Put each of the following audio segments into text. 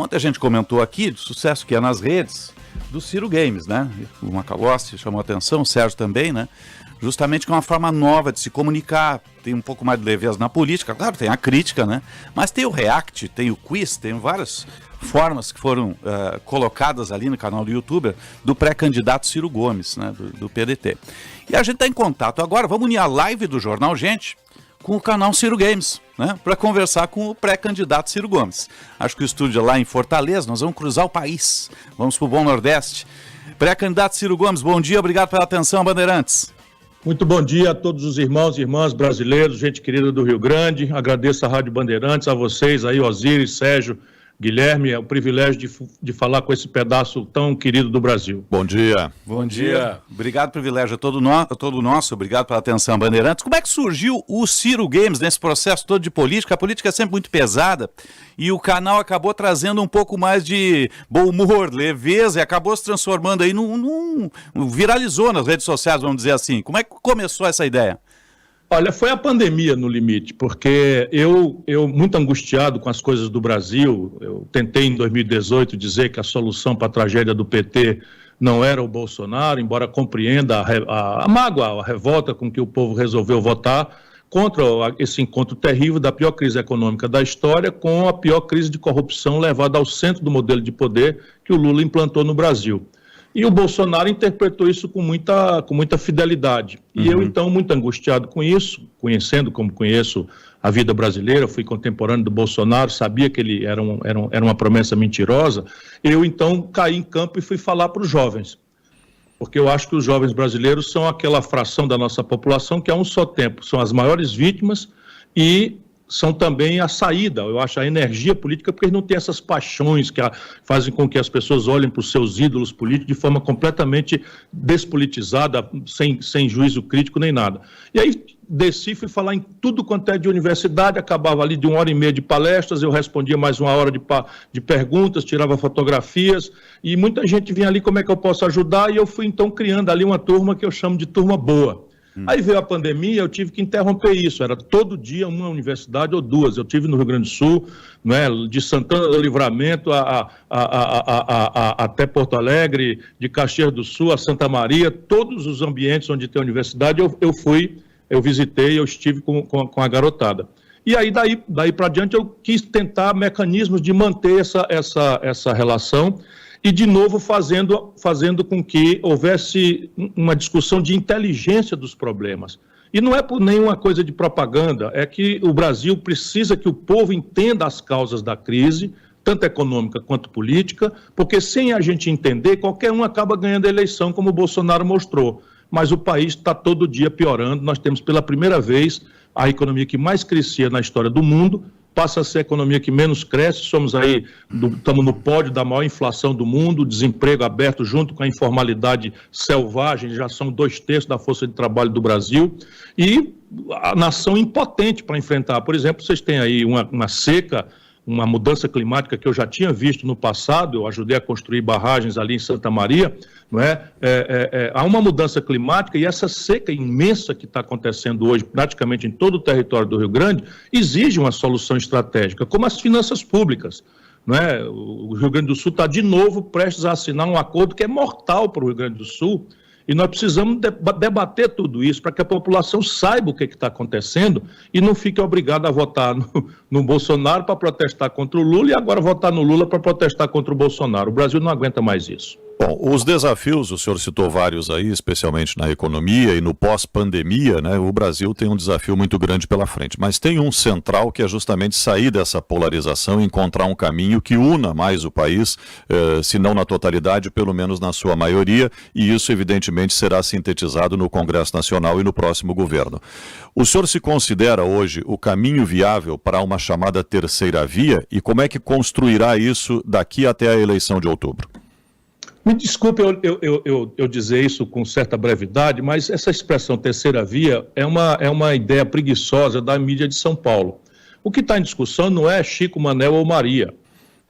Ontem a gente comentou aqui do sucesso que é nas redes do Ciro Games, né? O Macalossi chamou a atenção, o Sérgio também, né? Justamente que é uma forma nova de se comunicar, tem um pouco mais de leveza na política, claro, tem a crítica, né? Mas tem o React, tem o Quiz, tem várias formas que foram colocadas ali no canal do YouTube do pré-candidato Ciro Gomes, né? Do PDT. E a gente está em contato agora, vamos unir a live do Jornal Gente com o canal Ciro Games, né? Para conversar com o pré-candidato Ciro Gomes. Acho que o estúdio é lá em Fortaleza, nós vamos cruzar o país, vamos para o Bom Nordeste. Pré-candidato Ciro Gomes, bom dia, obrigado pela atenção, Bandeirantes. Muito bom dia a todos os irmãos e irmãs brasileiros, gente querida do Rio Grande. Agradeço a Rádio Bandeirantes, a vocês aí, Osíris, Sérgio, Guilherme. É um privilégio de falar com esse pedaço tão querido do Brasil. Bom dia. Bom dia. Obrigado, privilégio é todo nosso. Obrigado pela atenção, Bandeirantes. Como é que surgiu o Ciro Games nesse processo todo de política? A política é sempre muito pesada e o canal acabou trazendo um pouco mais de bom humor, leveza e acabou se transformando aí viralizou nas redes sociais, vamos dizer assim. Como é que começou essa ideia? Olha, foi a pandemia no limite, porque eu muito angustiado com as coisas do Brasil, eu tentei em 2018 dizer que a solução para a tragédia do PT não era o Bolsonaro, embora compreenda a mágoa, a revolta com que o povo resolveu votar contra esse encontro terrível da pior crise econômica da história com a pior crise de corrupção levada ao centro do modelo de poder que o Lula implantou no Brasil. E o Bolsonaro interpretou isso com muita fidelidade. E eu, então, muito angustiado com isso, conhecendo como conheço a vida brasileira, fui contemporâneo do Bolsonaro, sabia que ele era uma promessa mentirosa, eu, então, caí em campo e fui falar para os jovens. Porque eu acho que os jovens brasileiros são aquela fração da nossa população que, a um só tempo, são as maiores vítimas e são também a saída, eu acho, a energia política, porque eles não têm essas paixões que fazem com que as pessoas olhem para os seus ídolos políticos de forma completamente despolitizada, sem juízo crítico nem nada. E aí desci, fui falar em tudo quanto é de universidade, acabava ali de 1h30 de palestras, eu respondia mais 1 hora de perguntas, tirava fotografias, e muita gente vinha ali, como é que eu posso ajudar? E eu fui então criando ali uma turma que eu chamo de turma boa. Aí veio a pandemia, eu tive que interromper isso, era todo dia uma universidade ou duas. Eu tive no Rio Grande do Sul, né, de Santana do Livramento até Porto Alegre, de Caxias do Sul a Santa Maria, todos os ambientes onde tem universidade eu visitei, eu estive com a garotada. E aí daí para diante eu quis tentar mecanismos de manter essa relação e, de novo, fazendo com que houvesse uma discussão de inteligência dos problemas. E não é por nenhuma coisa de propaganda, é que o Brasil precisa que o povo entenda as causas da crise, tanto econômica quanto política, porque sem a gente entender, qualquer um acaba ganhando a eleição, como o Bolsonaro mostrou. Mas o país está todo dia piorando, nós temos pela primeira vez a economia que mais crescia na história do mundo, passa a ser a economia que menos cresce, estamos no pódio da maior inflação do mundo, desemprego aberto junto com a informalidade selvagem, já são 2/3 da força de trabalho do Brasil, e a nação impotente para enfrentar. Por exemplo, vocês têm aí uma seca, uma mudança climática que eu já tinha visto no passado, eu ajudei a construir barragens ali em Santa Maria, não é? Há uma mudança climática e essa seca imensa que está acontecendo hoje praticamente em todo o território do Rio Grande exige uma solução estratégica, como as finanças públicas. Não é? O Rio Grande do Sul está de novo prestes a assinar um acordo que é mortal para o Rio Grande do Sul, e nós precisamos debater tudo isso para que a população saiba o que está acontecendo e não fique obrigada a votar no Bolsonaro para protestar contra o Lula e agora votar no Lula para protestar contra o Bolsonaro. O Brasil não aguenta mais isso. Bom, os desafios, o senhor citou vários aí, especialmente na economia e no pós-pandemia, né? O Brasil tem um desafio muito grande pela frente, mas tem um central que é justamente sair dessa polarização e encontrar um caminho que una mais o país, se não na totalidade, pelo menos na sua maioria, e isso evidentemente será sintetizado no Congresso Nacional e no próximo governo. O senhor se considera hoje o caminho viável para uma chamada terceira via e como é que construirá isso daqui até a eleição de outubro? Me desculpe eu dizer isso com certa brevidade, mas essa expressão terceira via é uma ideia preguiçosa da mídia de São Paulo. O que está em discussão não é Chico, Manel ou Maria.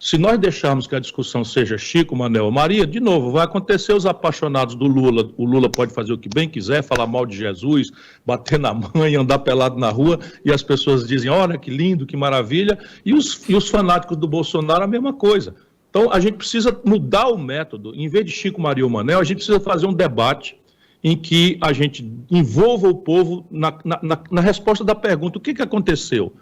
Se nós deixarmos que a discussão seja Chico, Manel ou Maria, de novo, vai acontecer os apaixonados do Lula. O Lula pode fazer o que bem quiser, falar mal de Jesus, bater na mãe, andar pelado na rua, e as pessoas dizem, olha que lindo, que maravilha, e os fanáticos do Bolsonaro a mesma coisa. Então, a gente precisa mudar o método. Em vez de Chico, Maria ou Manel, a gente precisa fazer um debate em que a gente envolva o povo na resposta da pergunta, o que aconteceu?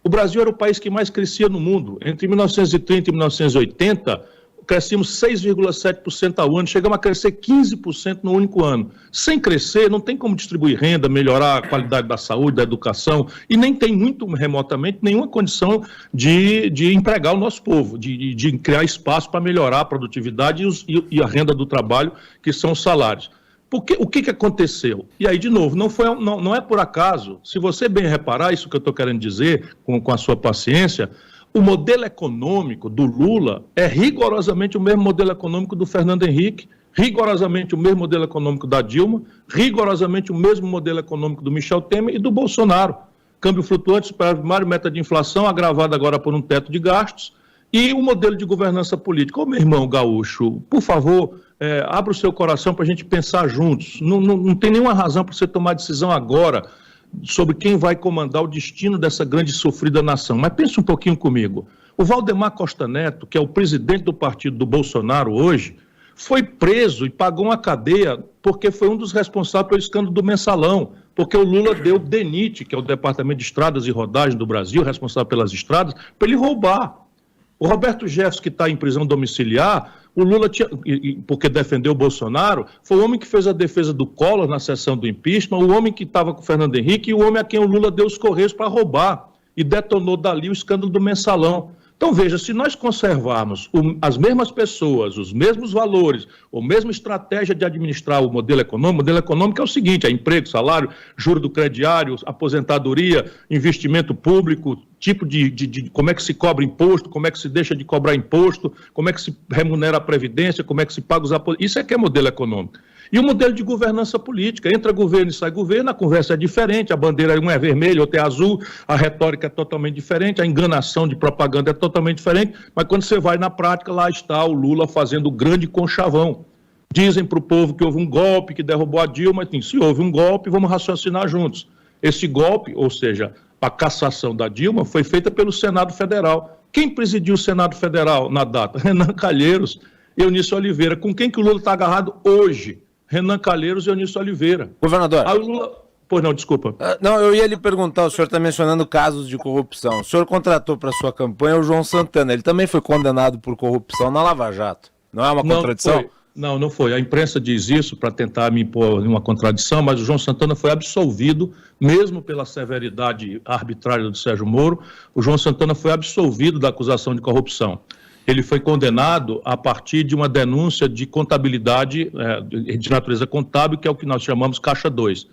O Brasil era o país que mais crescia no mundo. Entre 1930 e 1980, crescemos 6,7% ao ano, chegamos a crescer 15% no único ano. Sem crescer, não tem como distribuir renda, melhorar a qualidade da saúde, da educação, e nem tem muito remotamente nenhuma condição de empregar o nosso povo, de criar espaço para melhorar a produtividade e a renda do trabalho, que são os salários. Porque, o que aconteceu? E aí, de novo, não é por acaso, se você bem reparar isso que eu estou querendo dizer, com a sua paciência, o modelo econômico do Lula é rigorosamente o mesmo modelo econômico do Fernando Henrique, rigorosamente o mesmo modelo econômico da Dilma, rigorosamente o mesmo modelo econômico do Michel Temer e do Bolsonaro. Câmbio flutuante, superávit, meta de inflação, agravada agora por um teto de gastos, e o modelo de governança política. Ô, meu irmão gaúcho, por favor, abra o seu coração para a gente pensar juntos. Não tem nenhuma razão para você tomar decisão agora sobre quem vai comandar o destino dessa grande e sofrida nação. Mas pense um pouquinho comigo. O Valdemar Costa Neto, que é o presidente do partido do Bolsonaro hoje, foi preso e pagou uma cadeia porque foi um dos responsáveis pelo escândalo do Mensalão, porque o Lula deu o DENIT, que é o Departamento de Estradas e Rodagem do Brasil, responsável pelas estradas, para ele roubar. O Roberto Jefferson, que está em prisão domiciliar, o Lula tinha, porque defendeu o Bolsonaro, foi o homem que fez a defesa do Collor na sessão do impeachment, o homem que estava com o Fernando Henrique e o homem a quem o Lula deu os correios para roubar e detonou dali o escândalo do Mensalão. Então, veja, se nós conservarmos as mesmas pessoas, os mesmos valores, a mesma estratégia de administrar o modelo econômico é o seguinte, é emprego, salário, juro do crediário, aposentadoria, investimento público, tipo de como é que se cobra imposto, como é que se deixa de cobrar imposto, como é que se remunera a previdência, como é que se paga os aposentos. Isso é que é modelo econômico. E o modelo de governança política, entra governo e sai governo, a conversa é diferente, a bandeira um é vermelha, outra é azul, a retórica é totalmente diferente, a enganação de propaganda é totalmente diferente, mas quando você vai na prática, lá está o Lula fazendo o grande conchavão. Dizem para o povo que houve um golpe, que derrubou a Dilma, assim, se houve um golpe, vamos raciocinar juntos. Esse golpe, ou seja, a cassação da Dilma, foi feita pelo Senado Federal. Quem presidiu o Senado Federal na data? Renan Calheiros e Eunício Oliveira. Com quem que o Lula está agarrado hoje? Renan Calheiros e Eunício Oliveira. Governador. Aí o Lula... Pois não, desculpa. Não, eu ia lhe perguntar, o senhor está mencionando casos de corrupção. O senhor contratou para sua campanha o João Santana. Ele também foi condenado por corrupção na Lava Jato. Não é uma contradição? Não foi. A imprensa diz isso para tentar me impor uma contradição, mas o João Santana foi absolvido, mesmo pela severidade arbitrária do Sérgio Moro, o João Santana foi absolvido da acusação de corrupção. Ele foi condenado a partir de uma denúncia de contabilidade, de natureza contábil, que é o que nós chamamos Caixa 2.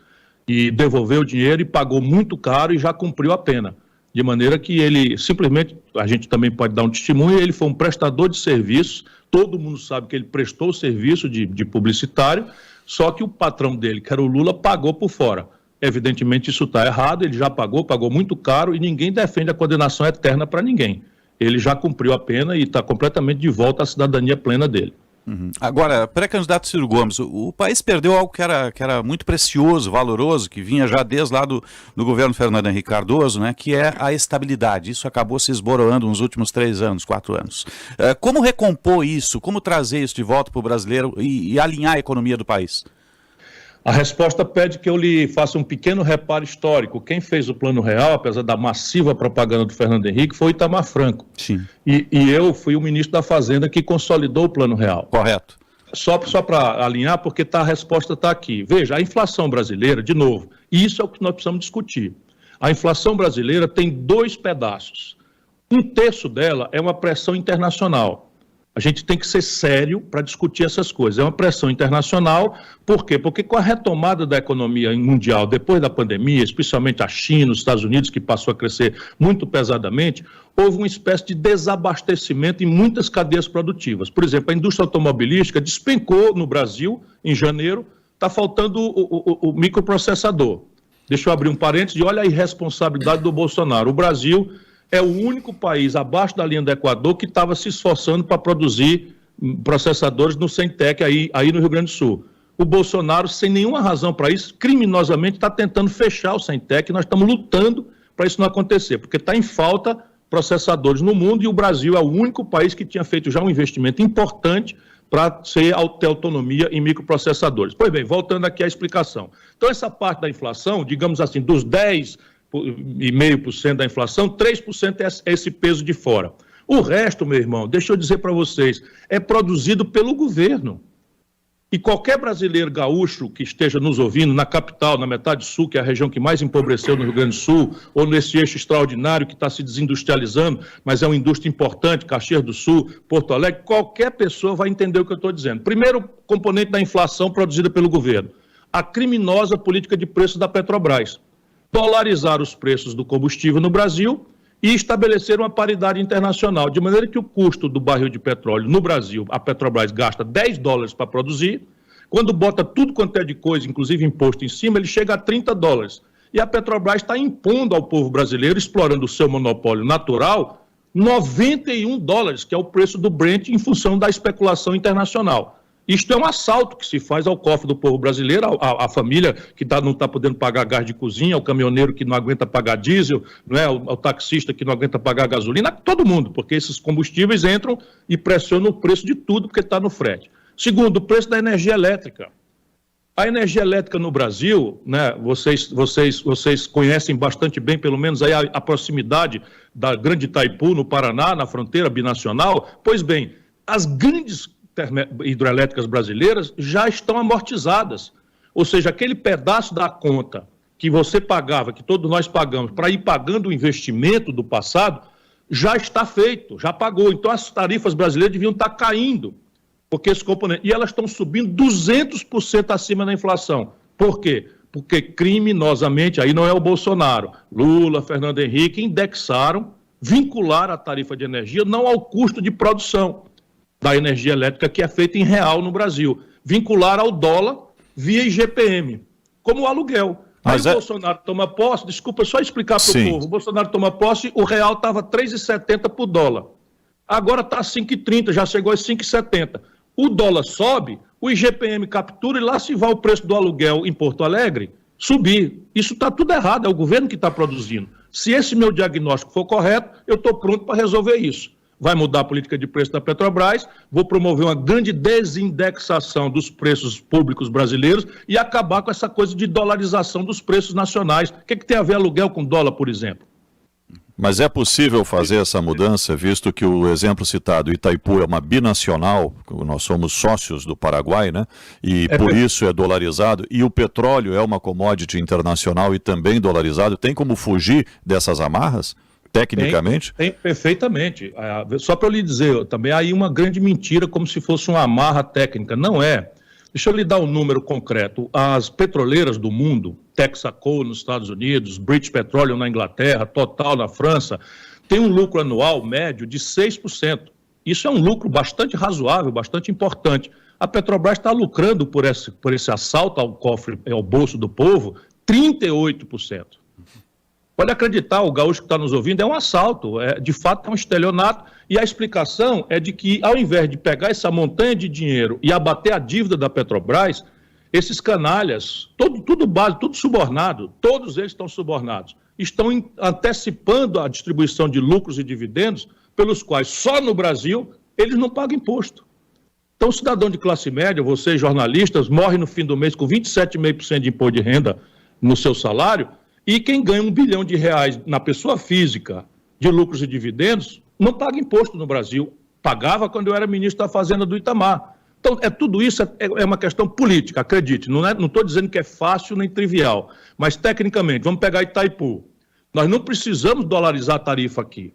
E devolveu o dinheiro e pagou muito caro e já cumpriu a pena. De maneira que ele simplesmente, a gente também pode dar um testemunho, ele foi um prestador de serviços, todo mundo sabe que ele prestou o serviço de publicitário, só que o patrão dele, que era o Lula, pagou por fora. Evidentemente isso está errado, ele já pagou muito caro e ninguém defende a condenação eterna para ninguém. Ele já cumpriu a pena e está completamente de volta à cidadania plena dele. Uhum. Agora, pré-candidato Ciro Gomes, o país perdeu algo que era muito precioso, valoroso, que vinha já desde lá do governo Fernando Henrique Cardoso, né, que é a estabilidade. Isso acabou se esboroando nos últimos 3 anos, 4 anos. Como recompor isso? Como trazer isso de volta para o brasileiro e alinhar a economia do país? A resposta pede que eu lhe faça um pequeno reparo histórico. Quem fez o Plano Real, apesar da massiva propaganda do Fernando Henrique, foi o Itamar Franco. Sim. E eu fui o ministro da Fazenda que consolidou o Plano Real. Correto. Só para alinhar, porque a resposta está aqui. Veja, a inflação brasileira, de novo, e isso é o que nós precisamos discutir. A inflação brasileira tem 2 pedaços. 1/3 dela é uma pressão internacional. A gente tem que ser sério para discutir essas coisas. É uma pressão internacional, por quê? Porque com a retomada da economia mundial, depois da pandemia, especialmente a China, os Estados Unidos, que passou a crescer muito pesadamente, houve uma espécie de desabastecimento em muitas cadeias produtivas. Por exemplo, a indústria automobilística despencou no Brasil, em janeiro, está faltando o microprocessador. Deixa eu abrir um parênteses e olha a irresponsabilidade do Bolsonaro. O Brasil é o único país abaixo da linha do Equador que estava se esforçando para produzir processadores no Centec aí no Rio Grande do Sul. O Bolsonaro, sem nenhuma razão para isso, criminosamente está tentando fechar o Centec, e nós estamos lutando para isso não acontecer, porque está em falta processadores no mundo e o Brasil é o único país que tinha feito já um investimento importante para ter autonomia em microprocessadores. Pois bem, voltando aqui à explicação. Então, essa parte da inflação, digamos assim, dos 10,5% da inflação, 3% é esse peso de fora. O resto, meu irmão, deixa eu dizer para vocês, é produzido pelo governo. E qualquer brasileiro gaúcho que esteja nos ouvindo, na capital, na metade sul, que é a região que mais empobreceu no Rio Grande do Sul, ou nesse eixo extraordinário que está se desindustrializando, mas é uma indústria importante, Caxias do Sul, Porto Alegre, qualquer pessoa vai entender o que eu estou dizendo. Primeiro componente da inflação produzida pelo governo, a criminosa política de preços da Petrobras. Dolarizar os preços do combustível no Brasil e estabelecer uma paridade internacional, de maneira que o custo do barril de petróleo no Brasil, a Petrobras gasta $10 para produzir, quando bota tudo quanto é de coisa, inclusive imposto em cima, ele chega a $30. E a Petrobras está impondo ao povo brasileiro, explorando o seu monopólio natural, $91, que é o preço do Brent em função da especulação internacional. Isto é um assalto que se faz ao cofre do povo brasileiro, à família que não está podendo pagar gás de cozinha, ao caminhoneiro que não aguenta pagar diesel, não é? ao taxista que não aguenta pagar gasolina, todo mundo, porque esses combustíveis entram e pressionam o preço de tudo porque está no frete. Segundo, o preço da energia elétrica. A energia elétrica no Brasil, né, vocês conhecem bastante bem, pelo menos aí a proximidade da Grande Itaipu, no Paraná, na fronteira binacional. Pois bem, as grandes hidrelétricas brasileiras já estão amortizadas. Ou seja, aquele pedaço da conta que você pagava, que todos nós pagamos, para ir pagando o investimento do passado, já está feito, já pagou. Então as tarifas brasileiras deviam estar caindo, porque esse componente... E elas estão subindo 200% acima da inflação. Por quê? Porque criminosamente, aí não é o Bolsonaro, Lula, Fernando Henrique, indexaram, vincularam a tarifa de energia não ao custo de produção da energia elétrica que é feita em real no Brasil, vincular ao dólar via IGPM, como o aluguel. Aí o Bolsonaro toma posse, desculpa, só explicar para o povo, o Bolsonaro toma posse, o real estava 3,70 por dólar, agora está 5,30, já chegou a 5,70. O dólar sobe, o IGPM captura e lá se vai o preço do aluguel em Porto Alegre subir. Isso está tudo errado, é o governo que está produzindo. Se esse meu diagnóstico for correto, eu estou pronto para resolver isso. Vai mudar a política de preço da Petrobras, vou promover uma grande desindexação dos preços públicos brasileiros e acabar com essa coisa de dolarização dos preços nacionais. O que tem a ver aluguel com dólar, por exemplo? Mas é possível fazer essa mudança, visto que o exemplo citado, Itaipu, é uma binacional, nós somos sócios do Paraguai, né? E por isso é dolarizado, e o petróleo é uma commodity internacional e também dolarizado. Tem como fugir dessas amarras? Tecnicamente? Tem perfeitamente. Só para eu lhe dizer, também há aí uma grande mentira, como se fosse uma amarra técnica. Não é. Deixa eu lhe dar um número concreto. As petroleiras do mundo, Texaco nos Estados Unidos, British Petroleum na Inglaterra, Total na França, tem um lucro anual médio de 6%. Isso é um lucro bastante razoável, bastante importante. A Petrobras está lucrando por esse assalto ao cofre, ao bolso do povo, 38%. Pode acreditar, o gaúcho que está nos ouvindo, é um assalto, de fato é um estelionato, e a explicação é de que, ao invés de pegar essa montanha de dinheiro e abater a dívida da Petrobras, esses canalhas, tudo básico, tudo subornado, todos eles estão subornados, estão antecipando a distribuição de lucros e dividendos, pelos quais só no Brasil eles não pagam imposto. Então, o cidadão de classe média, vocês jornalistas, morre no fim do mês com 27,5% de imposto de renda no seu salário, e quem ganha R$1 bilhão na pessoa física de lucros e dividendos não paga imposto no Brasil. Pagava quando eu era ministro da Fazenda do Itamar. Então, tudo isso é uma questão política, acredite. Não estou dizendo que é fácil nem trivial, mas tecnicamente, vamos pegar Itaipu. Nós não precisamos dolarizar a tarifa aqui.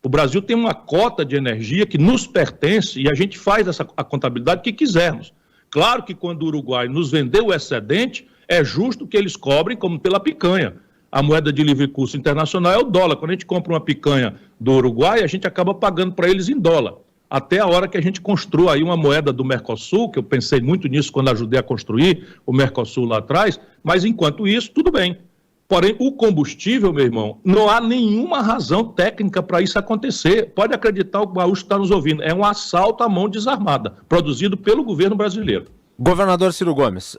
O Brasil tem uma cota de energia que nos pertence e a gente faz a contabilidade que quisermos. Claro que quando o Uruguai nos vendeu o excedente, é justo que eles cobrem como pela picanha. A moeda de livre curso internacional é o dólar. Quando a gente compra uma picanha do Uruguai, a gente acaba pagando para eles em dólar. Até a hora que a gente construa aí uma moeda do Mercosul, que eu pensei muito nisso quando ajudei a construir o Mercosul lá atrás, mas enquanto isso, tudo bem. Porém, o combustível, meu irmão, não há nenhuma razão técnica para isso acontecer. Pode acreditar, o gaúcho está nos ouvindo. É um assalto à mão desarmada, produzido pelo governo brasileiro. Governador Ciro Gomes,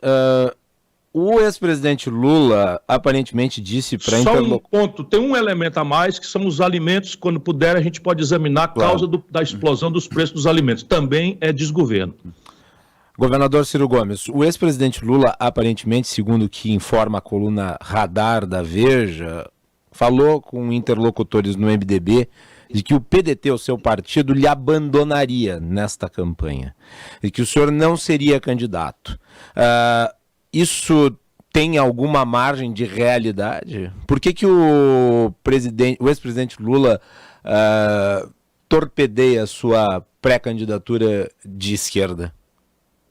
o ex-presidente Lula aparentemente disse para Só um ponto, tem um elemento a mais, que são os alimentos. Quando puder, a gente pode examinar a causa da explosão dos preços dos alimentos. Também é desgoverno. Governador Ciro Gomes, o ex-presidente Lula, aparentemente, segundo o que informa a coluna Radar da Veja, falou com interlocutores no MDB de que o PDT, o seu partido, lhe abandonaria nesta campanha e que o senhor não seria candidato. Isso tem alguma margem de realidade? Por que o ex-presidente Lula torpedeia a sua pré-candidatura de esquerda?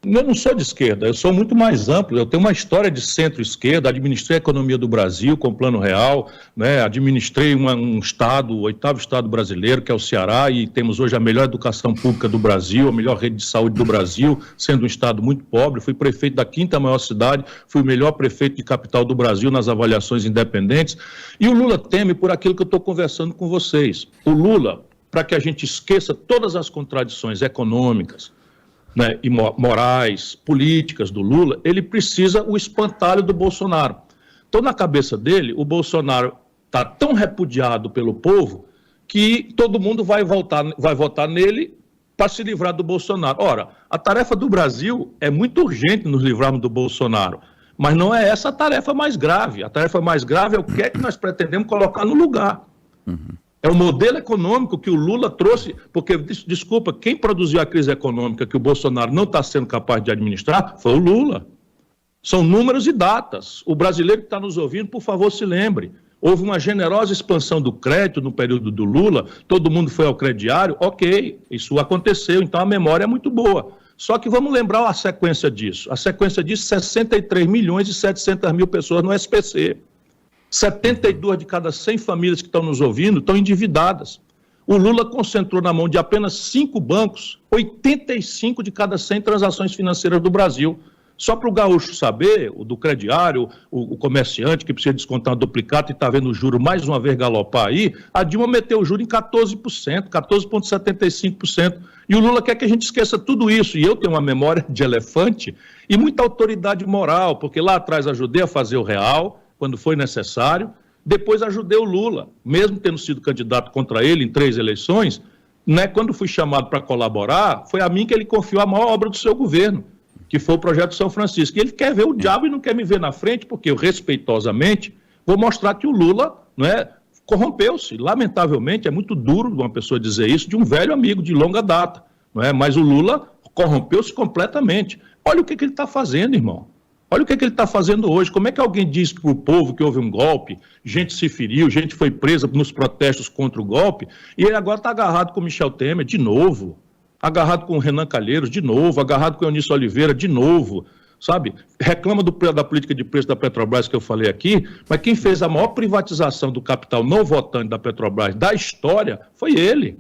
Eu não sou de esquerda, eu sou muito mais amplo. Eu tenho uma história de centro-esquerda, administrei a economia do Brasil com o Plano Real, né? Administrei um estado, o 8º estado brasileiro, que é o Ceará, e temos hoje a melhor educação pública do Brasil, a melhor rede de saúde do Brasil, sendo um estado muito pobre. Fui prefeito da 5ª maior cidade, fui o melhor prefeito de capital do Brasil nas avaliações independentes. E o Lula teme por aquilo que eu estou conversando com vocês. O Lula, para que a gente esqueça todas as contradições econômicas, né, e morais, políticas do Lula, ele precisa o espantalho do Bolsonaro. Então, na cabeça dele, o Bolsonaro está tão repudiado pelo povo que todo mundo vai votar nele para se livrar do Bolsonaro. Ora, a tarefa do Brasil é muito urgente nos livrarmos do Bolsonaro, mas não é essa a tarefa mais grave. A tarefa mais grave é o que é que nós pretendemos colocar no lugar. É o modelo econômico que o Lula trouxe, porque, desculpa, quem produziu a crise econômica que o Bolsonaro não está sendo capaz de administrar foi o Lula. São números e datas. O brasileiro que está nos ouvindo, por favor, se lembre. Houve uma generosa expansão do crédito no período do Lula, todo mundo foi ao crediário, ok, isso aconteceu, então a memória é muito boa. Só que vamos lembrar a sequência disso. A sequência disso, 63 milhões e 700 mil pessoas no SPC. 72 de cada 100 famílias que estão nos ouvindo estão endividadas. O Lula concentrou na mão de apenas 5 bancos 85 de cada 100 transações financeiras do Brasil. Só para o gaúcho saber, o do crediário, o comerciante que precisa descontar um duplicado e está vendo o juro mais uma vez galopar aí, a Dilma meteu o juro em 14%, 14,75%. E o Lula quer que a gente esqueça tudo isso. E eu tenho uma memória de elefante e muita autoridade moral, porque lá atrás ajudei a fazer o real, quando foi necessário. Depois ajudei o Lula, mesmo tendo sido candidato contra ele em 3 eleições, né, quando fui chamado para colaborar, foi a mim que ele confiou a maior obra do seu governo, que foi o Projeto São Francisco. E ele quer ver o diabo e não quer me ver na frente, porque eu, respeitosamente, vou mostrar que o Lula, né, corrompeu-se. Lamentavelmente, é muito duro uma pessoa dizer isso de um velho amigo de longa data, não é? Mas o Lula corrompeu-se completamente. Olha o que ele está fazendo, irmão. Olha o que ele está fazendo hoje. Como é que alguém diz para o povo que houve um golpe, gente se feriu, gente foi presa nos protestos contra o golpe, e ele agora está agarrado com Michel Temer, de novo, agarrado com o Renan Calheiros, de novo, agarrado com o Eunício Oliveira, de novo, sabe? Reclama da política de preço da Petrobras que eu falei aqui, mas quem fez a maior privatização do capital não votante da Petrobras da história foi ele.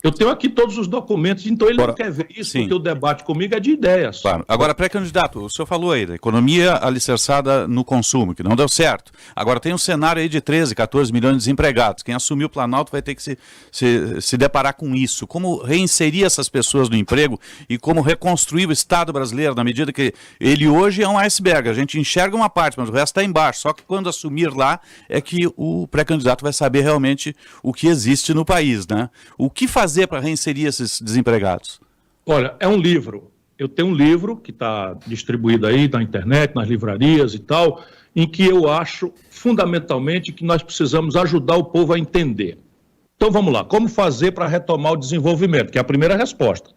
Eu tenho aqui todos os documentos, então ele não quer ver isso, sim, porque o debate comigo é de ideias. Claro. Agora, pré-candidato, o senhor falou aí da economia alicerçada no consumo, que não deu certo. Agora tem um cenário aí de 13, 14 milhões de desempregados. Quem assumiu o Planalto vai ter que se deparar com isso. Como reinserir essas pessoas no emprego e como reconstruir o Estado brasileiro, na medida que ele hoje é um iceberg. A gente enxerga uma parte, mas o resto está embaixo. Só que quando assumir lá é que o pré-candidato vai saber realmente o que existe no país, né? O que fazer para reinserir esses desempregados? Olha, é um livro. Eu tenho um livro que está distribuído aí na internet, nas livrarias e tal, em que eu acho fundamentalmente que nós precisamos ajudar o povo a entender. Então vamos lá, como fazer para retomar o desenvolvimento, que é a primeira resposta.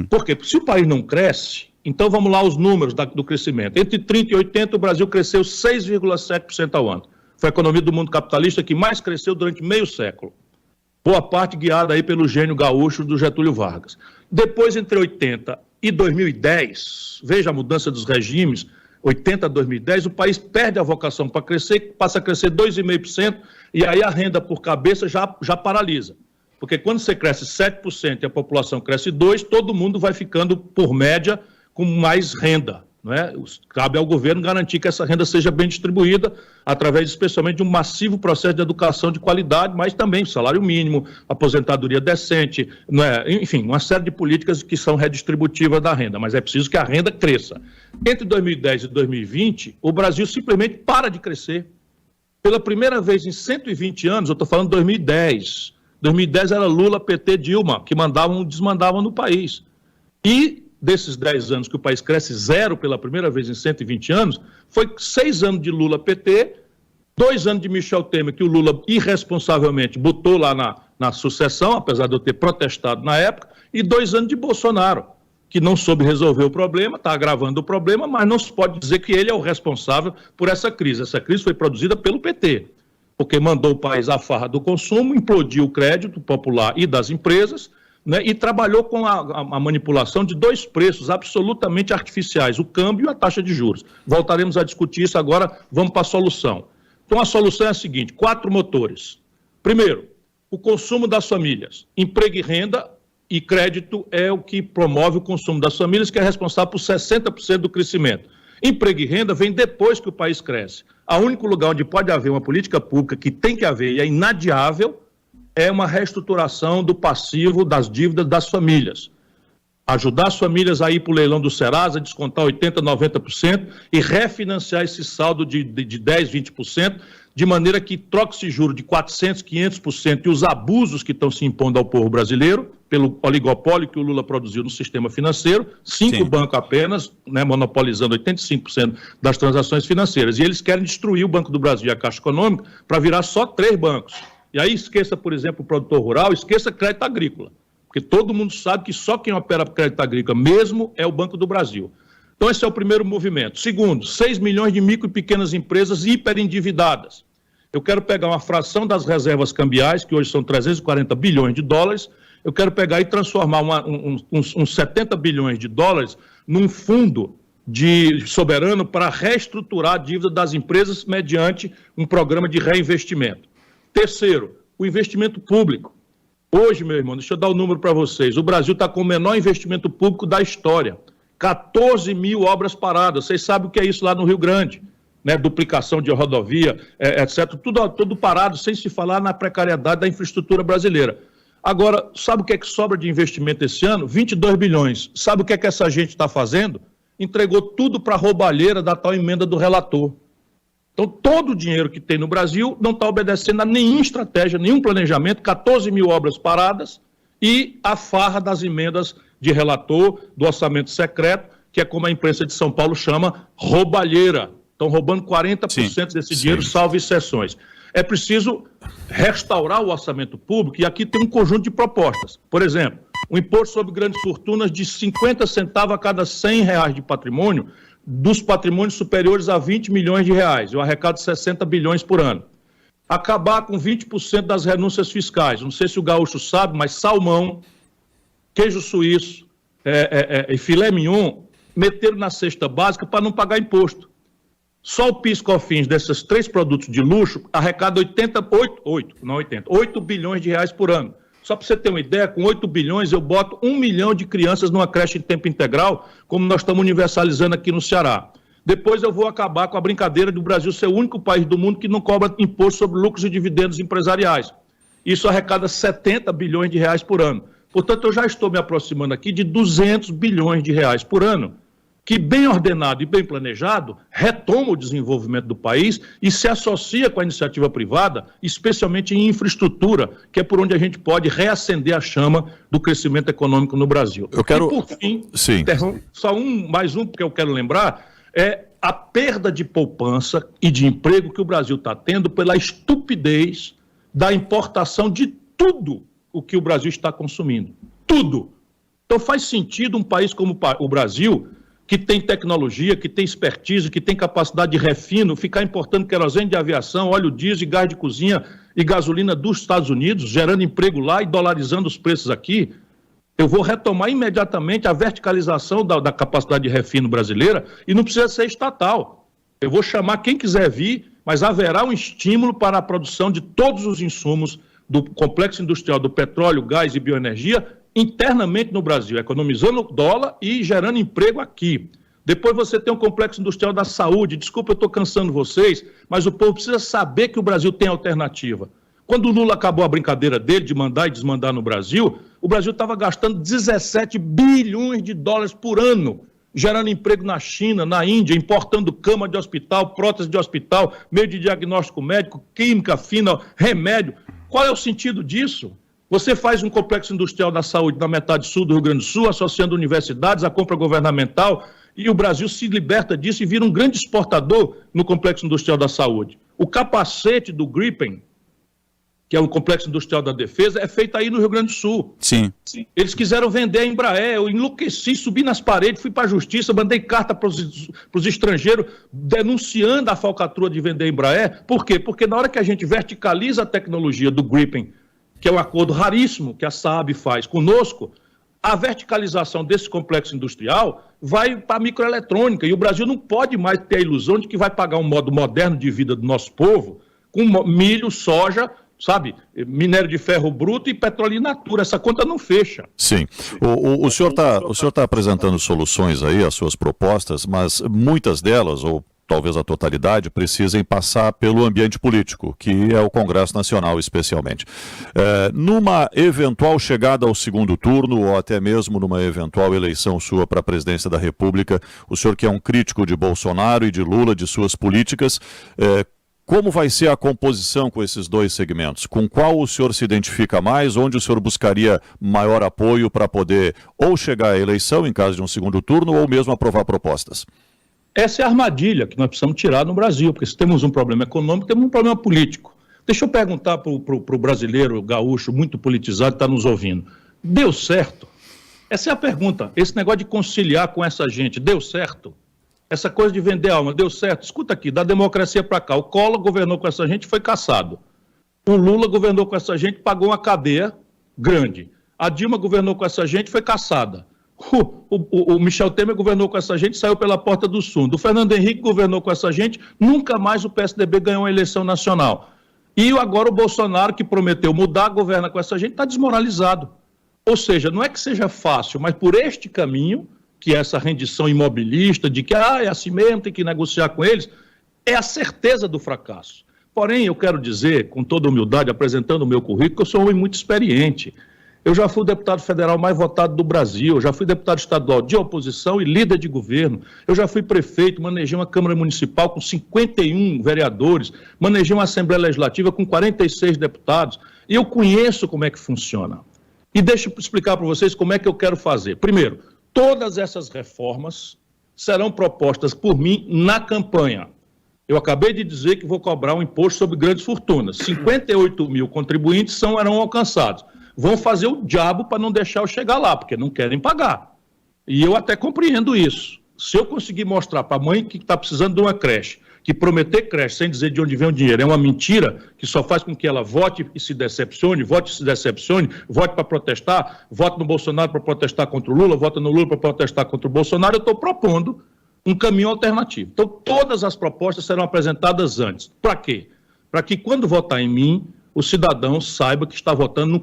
Porque se o país não cresce, então vamos lá os números do crescimento. Entre 30 e 80 o Brasil cresceu 6,7% ao ano. Foi a economia do mundo capitalista que mais cresceu durante meio século. Boa parte guiada aí pelo gênio gaúcho do Getúlio Vargas. Depois, entre 80 e 2010, veja a mudança dos regimes, 80 a 2010, o país perde a vocação para crescer, passa a crescer 2,5%, e aí a renda por cabeça já paralisa. Porque quando você cresce 7% e a população cresce 2%, todo mundo vai ficando, por média, com mais renda. não é? Cabe ao governo garantir que essa renda seja bem distribuída através, especialmente, de um massivo processo de educação de qualidade, mas também salário mínimo, aposentadoria decente, não é? Enfim, uma série de políticas que são redistributivas da renda, mas é preciso que a renda cresça. Entre 2010 e 2020, o Brasil simplesmente para de crescer. Pela primeira vez em 120 anos, eu estou falando de 2010. 2010 era Lula, PT, Dilma, que mandavam, desmandavam no país. E desses 10 anos que o país cresce zero pela primeira vez em 120 anos, foi 6 anos de Lula, PT, 2 anos de Michel Temer, que o Lula irresponsavelmente botou lá na sucessão, apesar de eu ter protestado na época, e 2 anos de Bolsonaro, que não soube resolver o problema, está agravando o problema, mas não se pode dizer que ele é o responsável por essa crise. Essa crise foi produzida pelo PT, porque mandou o país à farra do consumo, implodiu o crédito popular e das empresas, né, e trabalhou com a manipulação de 2 preços absolutamente artificiais, o câmbio e a taxa de juros. Voltaremos a discutir isso agora, vamos para a solução. Então a solução é a seguinte, 4 motores. Primeiro, o consumo das famílias, emprego e renda e crédito é o que promove o consumo das famílias, que é responsável por 60% do crescimento. Emprego e renda vem depois que o país cresce. O único lugar onde pode haver uma política pública que tem que haver e é inadiável é uma reestruturação do passivo das dívidas das famílias. Ajudar as famílias a ir para o leilão do Serasa, descontar 80%, 90% e refinanciar esse saldo de 10%, 20%, de maneira que troque esse juro de 400%, 500% e os abusos que estão se impondo ao povo brasileiro, pelo oligopólio que o Lula produziu no sistema financeiro, 5 bancos apenas, né, monopolizando 85% das transações financeiras. E eles querem destruir o Banco do Brasil e a Caixa Econômica para virar só 3 bancos. E aí esqueça, por exemplo, o produtor rural, esqueça crédito agrícola, porque todo mundo sabe que só quem opera crédito agrícola mesmo é o Banco do Brasil. Então esse é o primeiro movimento. Segundo, 6 milhões de micro e pequenas empresas hiperendividadas. Eu quero pegar uma fração das reservas cambiais, que hoje são 340 bilhões de dólares, eu quero pegar e transformar uns 70 bilhões de dólares num fundo soberano para reestruturar a dívida das empresas mediante um programa de reinvestimento. Terceiro, o investimento público. Hoje, meu irmão, deixa eu dar o número para vocês. O Brasil está com o menor investimento público da história. 14 mil obras paradas. Vocês sabem o que é isso lá no Rio Grande, né? Duplicação de rodovia, etc. Tudo parado, sem se falar na precariedade da infraestrutura brasileira. Agora, sabe o que é que sobra de investimento esse ano? 22 bilhões. Sabe o que é que essa gente está fazendo? Entregou tudo para a roubalheira da tal emenda do relator. Então, todo o dinheiro que tem no Brasil não está obedecendo a nenhuma estratégia, nenhum planejamento, 14 mil obras paradas e a farra das emendas de relator, do orçamento secreto, que é como a imprensa de São Paulo chama, roubalheira. Estão roubando 40% desse dinheiro, salvo exceções. É preciso restaurar o orçamento público e aqui tem um conjunto de propostas. Por exemplo, o imposto sobre grandes fortunas de 50 centavos a cada R$100 de patrimônio, dos patrimônios superiores a 20 milhões de reais. Eu arrecado 60 bilhões por ano. Acabar com 20% das renúncias fiscais. Não sei se o gaúcho sabe, mas salmão, queijo suíço e filé mignon meteram na cesta básica para não pagar imposto. Só o PIS/COFINS desses 3 produtos de luxo arrecada 8 bilhões de reais por ano. Só para você ter uma ideia, com 8 bilhões eu boto 1 milhão de crianças numa creche em tempo integral, como nós estamos universalizando aqui no Ceará. Depois eu vou acabar com a brincadeira do Brasil ser o único país do mundo que não cobra imposto sobre lucros e dividendos empresariais. Isso arrecada 70 bilhões de reais por ano. Portanto, eu já estou me aproximando aqui de 200 bilhões de reais por ano, que bem ordenado e bem planejado, retoma o desenvolvimento do país e se associa com a iniciativa privada, especialmente em infraestrutura, que é por onde a gente pode reacender a chama do crescimento econômico no Brasil. Eu quero... E por fim, só mais um que eu quero lembrar, é a perda de poupança e de emprego que o Brasil está tendo pela estupidez da importação de tudo o que o Brasil está consumindo. Tudo. Então faz sentido um país como o Brasil, que tem tecnologia, que tem expertise, que tem capacidade de refino, ficar importando querosene de aviação, óleo diesel, gás de cozinha e gasolina dos Estados Unidos, gerando emprego lá e dolarizando os preços aqui. Eu vou retomar imediatamente a verticalização da capacidade de refino brasileira e não precisa ser estatal. Eu vou chamar quem quiser vir, mas haverá um estímulo para a produção de todos os insumos do complexo industrial do petróleo, gás e bioenergia internamente no Brasil, economizando dólar e gerando emprego aqui. Depois você tem um complexo industrial da saúde. Desculpa, eu estou cansando vocês, mas o povo precisa saber que o Brasil tem alternativa. Quando o Lula acabou a brincadeira dele de mandar e desmandar no Brasil, o Brasil estava gastando 17 bilhões de dólares por ano, gerando emprego na China, na Índia, importando cama de hospital, prótese de hospital, meio de diagnóstico médico, química fina, remédio. Qual é o sentido disso? Você faz um complexo industrial da saúde na metade sul do Rio Grande do Sul, associando universidades à compra governamental, e o Brasil se liberta disso e vira um grande exportador no complexo industrial da saúde. O capacete do Gripen, que é o complexo industrial da defesa, é feito aí no Rio Grande do Sul. Sim. Eles quiseram vender a Embraer, eu enlouqueci, subi nas paredes, fui para a justiça, mandei carta para os estrangeiros denunciando a falcatrua de vender a Embraer. Por quê? Porque na hora que a gente verticaliza a tecnologia do Gripen, que é um acordo raríssimo que a Saab faz conosco, a verticalização desse complexo industrial vai para a microeletrônica, e o Brasil não pode mais ter a ilusão de que vai pagar um modo moderno de vida do nosso povo com milho, soja, sabe, minério de ferro bruto e petróleo in natura. Essa conta não fecha. Sim. O senhor tá apresentando soluções aí, as suas propostas, mas muitas delas, ou talvez a totalidade, precisem passar pelo ambiente político, que é o Congresso Nacional especialmente. Numa eventual chegada ao segundo turno, ou até mesmo numa eventual eleição sua para a presidência da República, o senhor que é um crítico de Bolsonaro e de Lula, de suas políticas, como vai ser a composição com esses dois segmentos? Com qual o senhor se identifica mais? Onde o senhor buscaria maior apoio para poder ou chegar à eleição, em caso de um segundo turno, ou mesmo aprovar propostas? Essa é a armadilha que nós precisamos tirar no Brasil, porque se temos um problema econômico, temos um problema político. Deixa eu perguntar para o brasileiro gaúcho muito politizado que está nos ouvindo. Deu certo? Essa é a pergunta. Esse negócio de conciliar com essa gente, deu certo? Essa coisa de vender alma, deu certo? Escuta aqui, da democracia para cá, o Collor governou com essa gente e foi caçado. O Lula governou com essa gente, pagou uma cadeia grande. A Dilma governou com essa gente e foi caçada. O Michel Temer governou com essa gente e saiu pela porta do fundo. O Fernando Henrique governou com essa gente, nunca mais o PSDB ganhou uma eleição nacional. E agora o Bolsonaro, que prometeu mudar, governa com essa gente, está desmoralizado. Ou seja, não é que seja fácil, mas por este caminho, que é essa rendição imobilista, de que é assim mesmo, tem que negociar com eles, é a certeza do fracasso. Porém, eu quero dizer, com toda humildade, apresentando o meu currículo, que eu sou um homem muito experiente. Eu já fui o deputado federal mais votado do Brasil, eu já fui deputado estadual de oposição e líder de governo, eu já fui prefeito, manejei uma Câmara Municipal com 51 vereadores, manejei uma Assembleia Legislativa com 46 deputados, e eu conheço como é que funciona. E deixa eu explicar para vocês como é que eu quero fazer. Primeiro, todas essas reformas serão propostas por mim na campanha. Eu acabei de dizer que vou cobrar um imposto sobre grandes fortunas. 58 mil contribuintes serão alcançados. Vão fazer o diabo para não deixar eu chegar lá, porque não querem pagar. E eu até compreendo isso. Se eu conseguir mostrar para a mãe que está precisando de uma creche, que prometer creche sem dizer de onde vem o dinheiro é uma mentira, que só faz com que ela vote e se decepcione, vote e se decepcione, vote para protestar, vote no Bolsonaro para protestar contra o Lula, vote no Lula para protestar contra o Bolsonaro, eu estou propondo um caminho alternativo. Então, todas as propostas serão apresentadas antes. Para quê? Para que, quando votar em mim, o cidadão saiba que está votando num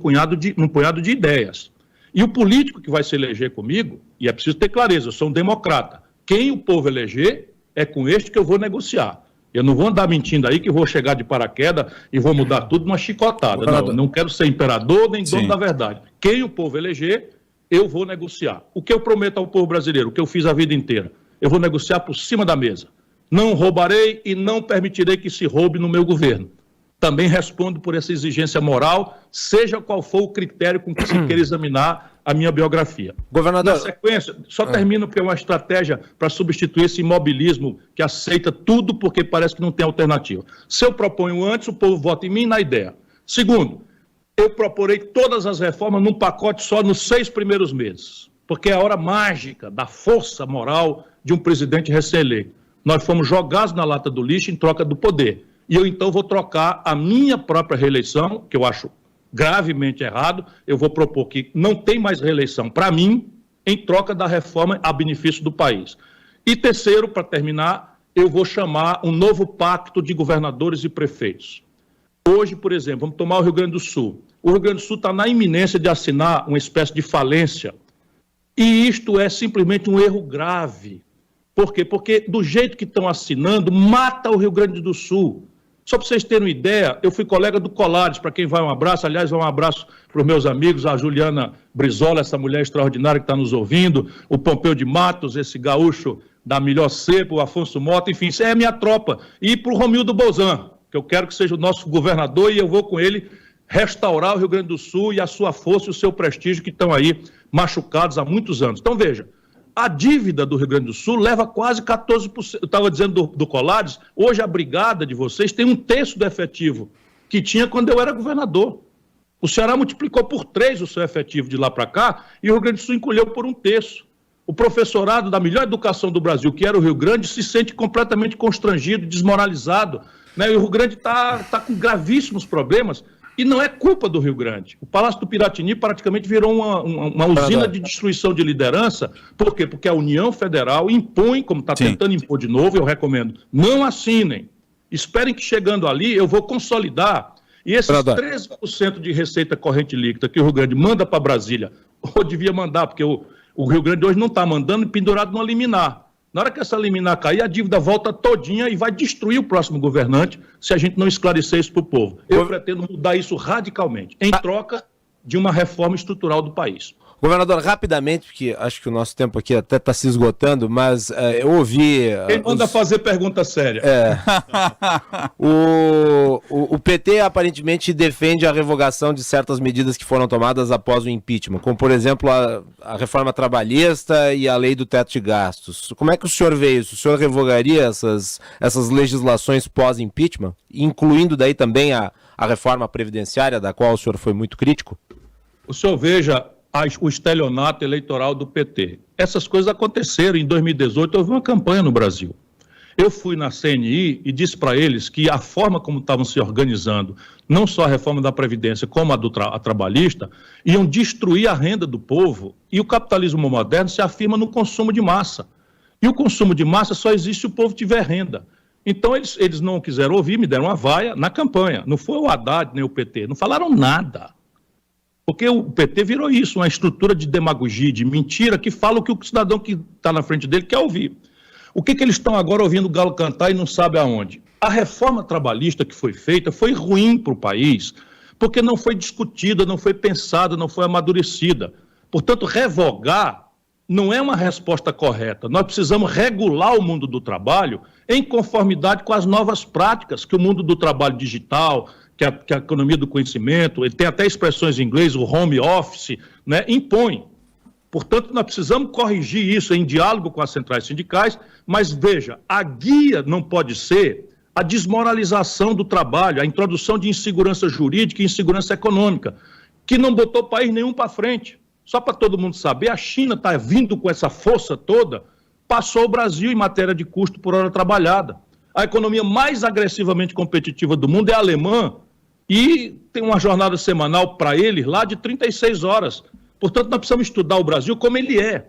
punhado de ideias. E o político que vai se eleger comigo, e é preciso ter clareza, eu sou um democrata, quem o povo eleger, é com este que eu vou negociar. Eu não vou andar mentindo aí que vou chegar de paraquedas e vou mudar tudo numa chicotada. Não quero ser imperador nem dono da verdade. Quem o povo eleger, eu vou negociar. O que eu prometo ao povo brasileiro, o que eu fiz a vida inteira, eu vou negociar por cima da mesa. Não roubarei e não permitirei que se roube no meu governo. Também respondo por essa exigência moral, seja qual for o critério com que se queira examinar a minha biografia. Governador... Na sequência, só termino porque é uma estratégia para substituir esse imobilismo que aceita tudo porque parece que não tem alternativa. Se eu proponho antes, o povo vota em mim na ideia. Segundo, eu proporei todas as reformas num pacote só nos 6 primeiros meses, porque é a hora mágica da força moral de um presidente recém-eleito. Nós fomos jogados na lata do lixo em troca do poder. E eu, então, vou trocar a minha própria reeleição, que eu acho gravemente errado, eu vou propor que não tem mais reeleição para mim, em troca da reforma a benefício do país. E terceiro, para terminar, eu vou chamar um novo pacto de governadores e prefeitos. Hoje, por exemplo, vamos tomar o Rio Grande do Sul. O Rio Grande do Sul está na iminência de assinar uma espécie de falência. E isto é simplesmente um erro grave. Por quê? Porque do jeito que estão assinando, mata o Rio Grande do Sul. Só para vocês terem uma ideia, eu fui colega do Colares, para quem vai um abraço, aliás, vai um abraço para os meus amigos, a Juliana Brizola, essa mulher extraordinária que está nos ouvindo, o Pompeu de Matos, esse gaúcho da melhor cepa, o Afonso Mota, enfim, isso é a minha tropa. E para o Romildo Bolzan, que eu quero que seja o nosso governador e eu vou com ele restaurar o Rio Grande do Sul e a sua força e o seu prestígio que estão aí machucados há muitos anos. Então, veja, a dívida do Rio Grande do Sul leva quase 14%. Eu estava dizendo do Colares, hoje a brigada de vocês tem 1/3 do efetivo que tinha quando eu era governador. O Ceará multiplicou por 3 o seu efetivo de lá para cá e o Rio Grande do Sul encolheu por 1/3. O professorado da melhor educação do Brasil, que era o Rio Grande, se sente completamente constrangido, desmoralizado, né? E o Rio Grande está com gravíssimos problemas. E não é culpa do Rio Grande. O Palácio do Piratini praticamente virou uma usina de destruição de liderança. Por quê? Porque a União Federal impõe, como está tentando impor de novo, eu recomendo, não assinem. Esperem que chegando ali eu vou consolidar. E esses 13% de receita corrente líquida que o Rio Grande manda para Brasília, ou devia mandar, porque o Rio Grande hoje não está mandando, pendurado no liminar. Na hora que essa liminar cair, a dívida volta todinha e vai destruir o próximo governante se a gente não esclarecer isso para o povo. Eu pretendo mudar isso radicalmente, em troca de uma reforma estrutural do país. Governador, rapidamente, porque acho que o nosso tempo aqui até está se esgotando, mas eu ouvi... Quem manda fazer pergunta séria? O PT aparentemente defende a revogação de certas medidas que foram tomadas após o impeachment, como, por exemplo, a reforma trabalhista e a lei do teto de gastos. Como é que o senhor vê isso? O senhor revogaria essas legislações pós-impeachment, incluindo daí também a reforma previdenciária, da qual o senhor foi muito crítico? O senhor veja o estelionato eleitoral do PT. Essas coisas aconteceram. Em 2018 houve uma campanha no Brasil. Eu fui na CNI e disse para eles que a forma como estavam se organizando, não só a reforma da Previdência, como a trabalhista, iam destruir a renda do povo, e o capitalismo moderno se afirma no consumo de massa. E o consumo de massa só existe se o povo tiver renda. Então eles não quiseram ouvir, me deram uma vaia na campanha. Não foi o Haddad nem o PT, não falaram nada. Porque o PT virou isso, uma estrutura de demagogia, de mentira, que fala o que o cidadão que está na frente dele quer ouvir. O que eles estão agora ouvindo o galo cantar e não sabe aonde? A reforma trabalhista que foi feita foi ruim para o país, porque não foi discutida, não foi pensada, não foi amadurecida. Portanto, revogar não é uma resposta correta. Nós precisamos regular o mundo do trabalho em conformidade com as novas práticas que o mundo do trabalho digital, que a economia do conhecimento, ele tem até expressões em inglês, o home office, né, impõe. Portanto, nós precisamos corrigir isso em diálogo com as centrais sindicais, mas veja, a guia não pode ser a desmoralização do trabalho, a introdução de insegurança jurídica e insegurança econômica, que não botou país nenhum para frente. Só para todo mundo saber, a China está vindo com essa força toda, passou o Brasil em matéria de custo por hora trabalhada. A economia mais agressivamente competitiva do mundo é a alemã, e tem uma jornada semanal para eles lá de 36 horas. Portanto, nós precisamos estudar o Brasil como ele é.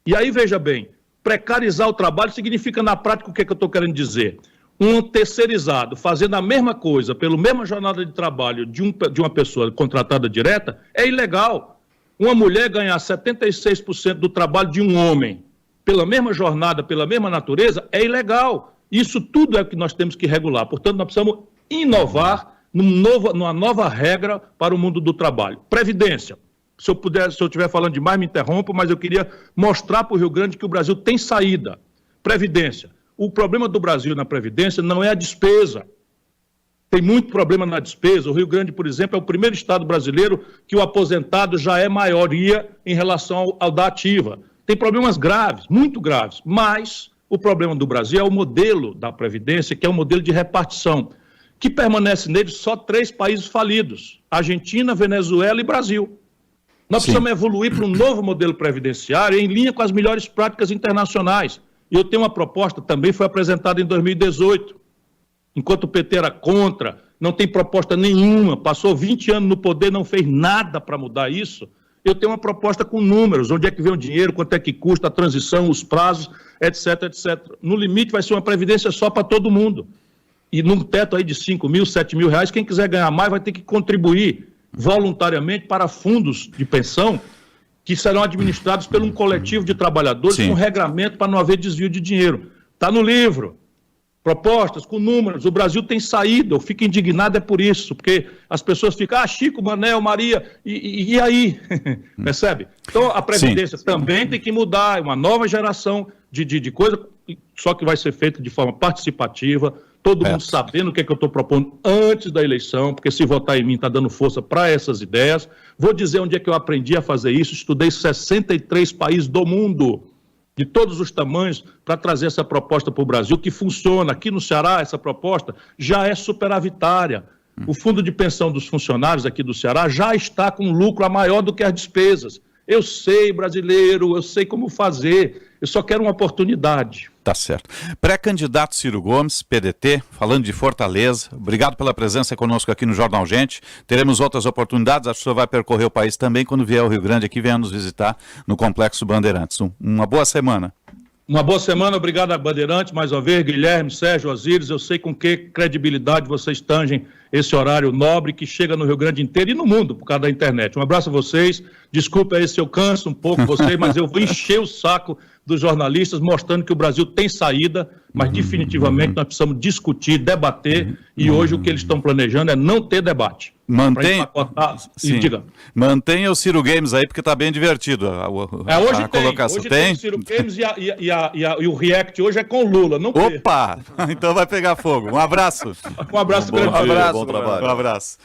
E aí, veja bem, precarizar o trabalho significa, na prática, o que eu estou querendo dizer? Um terceirizado fazendo a mesma coisa, pela mesma jornada de trabalho de uma pessoa contratada direta, é ilegal. Uma mulher ganhar 76% do trabalho de um homem, pela mesma jornada, pela mesma natureza, é ilegal. Isso tudo é o que nós temos que regular. Portanto, nós precisamos inovar numa nova regra para o mundo do trabalho. Previdência. Se eu estiver falando demais, me interrompa, mas eu queria mostrar para o Rio Grande que o Brasil tem saída. Previdência. O problema do Brasil na Previdência não é a despesa. Tem muito problema na despesa. O Rio Grande, por exemplo, é o primeiro estado brasileiro que o aposentado já é maioria em relação ao da ativa. Tem problemas graves, muito graves, mas o problema do Brasil é o modelo da Previdência, que é o modelo de repartição, que permanece nele só 3 países falidos: Argentina, Venezuela e Brasil. Nós precisamos evoluir para um novo modelo previdenciário em linha com as melhores práticas internacionais. E eu tenho uma proposta, também foi apresentada em 2018. Enquanto o PT era contra, não tem proposta nenhuma, passou 20 anos no poder, não fez nada para mudar isso. Eu tenho uma proposta com números, onde é que vem o dinheiro, quanto é que custa a transição, os prazos, etc, etc. No limite vai ser uma previdência só para todo mundo. E num teto aí de 5 mil, 7 mil reais, quem quiser ganhar mais vai ter que contribuir voluntariamente para fundos de pensão que serão administrados por um coletivo de trabalhadores Sim. com regramento para não haver desvio de dinheiro. Está no livro. Propostas com números. O Brasil tem saída. Eu fico indignado é por isso, porque as pessoas ficam, Chico, Manel, Maria, e aí? Percebe? Então, a Previdência também tem que mudar. É uma nova geração de coisa, só que vai ser feita de forma participativa, todo mundo sabendo o que é que eu estou propondo antes da eleição, porque se votar em mim está dando força para essas ideias. Vou dizer onde é que eu aprendi a fazer isso. Estudei 63 países do mundo, de todos os tamanhos, para trazer essa proposta para o Brasil, que funciona. Aqui no Ceará, essa proposta já é superavitária. O fundo de pensão dos funcionários aqui do Ceará já está com lucro a maior do que as despesas. Eu sei, brasileiro, eu sei como fazer, eu só quero uma oportunidade. Tá certo. Pré-candidato Ciro Gomes, PDT, falando de Fortaleza. Obrigado pela presença conosco aqui no Jornal Gente. Teremos outras oportunidades. Acho que o senhor vai percorrer o país também quando vier ao Rio Grande aqui, venha nos visitar no Complexo Bandeirantes. Uma boa semana. Uma boa semana, obrigado a Bandeirantes, mais uma vez, Guilherme, Sérgio, Osíris, eu sei com que credibilidade vocês tangem esse horário nobre que chega no Rio Grande inteiro e no mundo, por causa da internet. Um abraço a vocês, desculpa aí se eu canso um pouco vocês, mas eu vou encher o saco dos jornalistas, mostrando que o Brasil tem saída, mas definitivamente nós precisamos discutir, debater, e hoje o que eles estão planejando é não ter debate. Mantenha o Ciro Games aí, porque está bem divertido hoje colocação. Tem o Ciro Games e o React hoje é com o Lula. Não Opa! Então vai pegar fogo. Um abraço. Um abraço grande. Bom trabalho. Um abraço.